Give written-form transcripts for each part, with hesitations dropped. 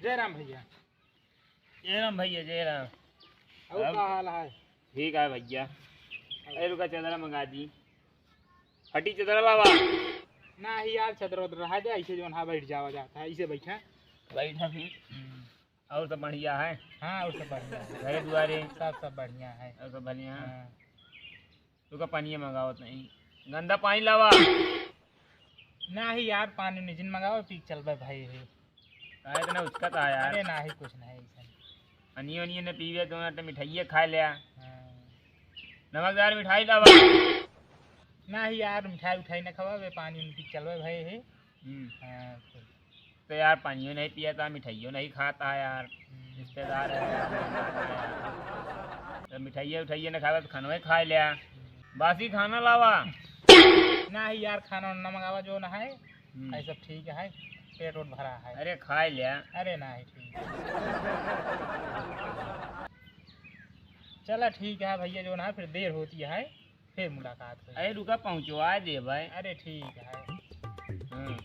जय राम भैया। जय राम भैया, जय राम। और क्या हाल है? ठीक है भैया। अरे रुका चदरा मंगा दी, फटी चदरा लावा। ना ही यार चदर उधर रहा जाए ऐसे जो ना बैठ जावा जाता है ऐसे बैठा बैठा फिर। और सब बढ़िया है? हाँ और सब बढ़िया है, घरे दुआरे सब बढ़िया है। और सब बढ़िया है। हाँ। रुका पानी मंगावत नहीं, गंदा पानी लावा। ना ही यार पानी निजिन मंगाओ पी चल भाई है। इतना उसका था यार। अरे ना ही कुछ नहीं ऐसा। अनिए अनिए ने पीवे तो ना मिठाइए खा लिया। हाँ। नमकदार मिठाई लावा। ना ही यार मिठाई उठाई न खवा पानी पी चल भाई है। हाँ तो यार पानियों नहीं पिया था, मिठाइयों नहीं खाता यार, रिश्तेदार है यार, तो मिठाइया उठाइए न खावा तो खाना ही खा लिया। बासी खाना लावा। ना ही यार खाना वाना मंगावा जो ना है ऐसा ठीक है, पेट वोट भरा है। अरे खा लिया। अरे ना ही ठीक है। चला ठीक है भैया जो ना फिर देर होती है फिर मुलाकात होगी। अरे रुका पहुँचवा दे भाई। अरे ठीक है। हाँ।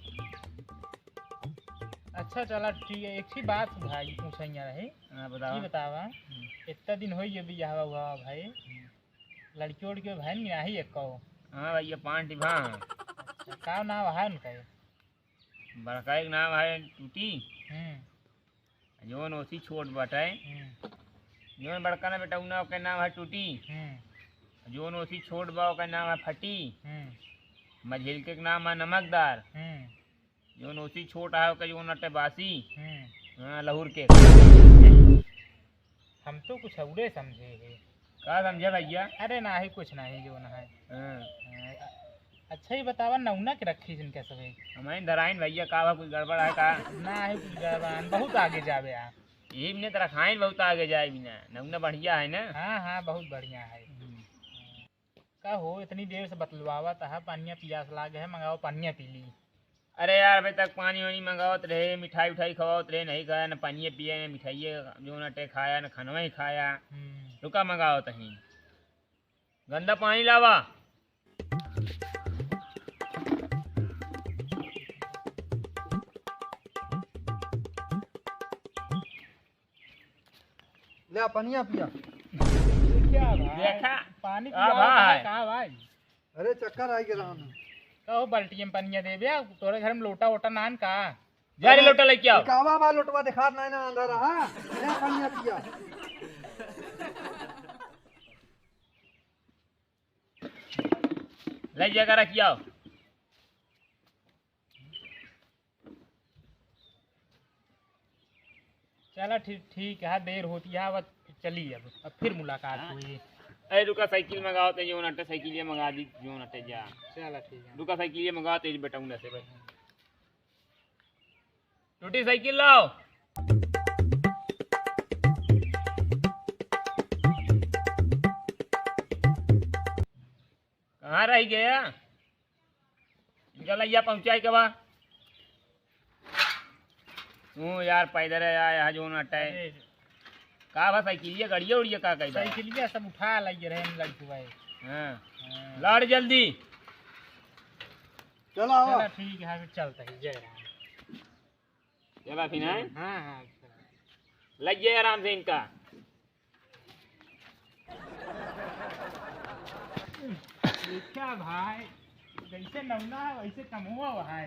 अच्छा चला ठीक है, एक ही बात भाई पूछिया रहे। हाँ बताओ। बतावा इतना दिन हो गया बियाह हुआ भाई, लड़की उड़की भाई नहीं आई एक कहो। हाँ भैया 5 डिब्बा। का नाम है उनका? बड़का एक नाम है टूटी, जोन ओसी छोट बटाए। जोन बड़का ना बेटा उना का नाम है टूटी, जोन ओसी छोट बा का नाम है फटी, मझिल के नाम है नमकदार, जोन ओसी छोटा है उसका जोन अटे बासी। हाँ लहूर के। हम तो कुछ औरे समझे है। का समझे भैया? अरे ना ही कुछ नहीं जो ना है। हाँ। अच्छा ही बतावा नौना के रखी जिनके सब हमारे धराइन भैया का कुछ गड़बड़ है का? ना है कुछ गड़बड़, बहुत आगे जावे आप। यही ने तो रखाइन बहुत आगे जाए बिना, नौना बढ़िया है ना। हाँ हाँ बहुत बढ़िया है। का हो इतनी देर से बतलवावा था पानिया पियास लागे है, मंगाओ पानिया पी ली। अरे यार अभी तक पानी वानी मंगावत रहे, मिठाई उठाई खवावत रहे, नहीं खाया, न पानी पिया न मिठाई जो नटे खाया न खानवा ही खाया। रुका मंगाओ तहीं, गंदा पानी लावा। ले पनिया पिया। क्या भाई? देखा पानी आ भाई। कहा भाई? अरे चक्कर आई गया ना। कहो बाल्टी में पनिया दे बे, तोरे घर में लोटा वोटा नान का। जा रे लोटा लेके आओ। कावा बा लोटवा दिखा नहीं ना अंदर रहा। ले पनिया पिया। ले जाकर रखिए आओ। चला ठीक है, देर होती है अब चली अब फिर मुलाकात हुई। अरे रुका साइकिल मंगाओ ते जो नटे साइकिल मंगा दी जो नटे जा। चला ठीक है। रुका साइकिल मंगाओ तेज बेटा उन से भाई। टूटी साइकिल लाओ। कहाँ रह गया? इनका लैया पहुँचाए के बाद यार पैदल आया जो नटा है का बा साइकिलिया गाड़िया उड़िया का कही साइकिलिया सब उठा लाइए रहे लड़की भाई। हाँ लड़ जल्दी। चलो आओ। चला ठीक है फिर चलते हैं। जय राम। चला फिर है। हाँ हाँ लग जाए आराम से इनका। क्या भाई जैसे नौना है वैसे कमुआ है।